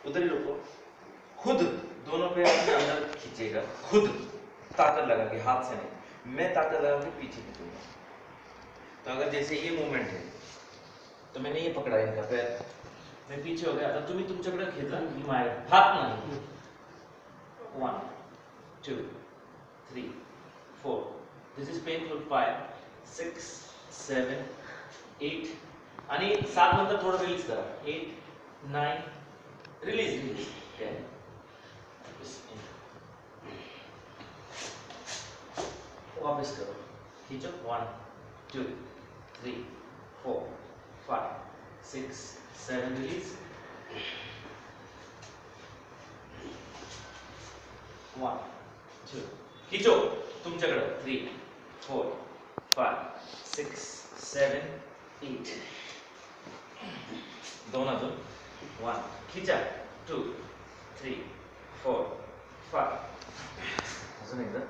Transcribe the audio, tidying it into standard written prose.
उधर ही रुको। खुद दोनों पैर अपने अंदर खींचेगा, खुद ताकत लगा के, हाथ से नहीं। मैं ताकत लगा के पीछे खींचूंगा। तो अगर जैसे ये मूवमेंट है तो मैंने ये पकड़ा इनका पैर, मैं पीछे हो गया, तर तुम्ही तुमच्याकडे घेतला मी मागे, हात नाही। 1 2 3 4 दिस इज पेनफुल 5 6 7 8 आणि 7 नंतर थोडं रिलीज करा, 8 9 रिलीज 10 वापस करो, खींचो 1 2 3 4 5 6 7 रिलीज 1 2 खींचो तुमच्याकडे 3 4 5 6 7 8 दोन अजून 1 खींचा 2 3 4 5 अजून एकदा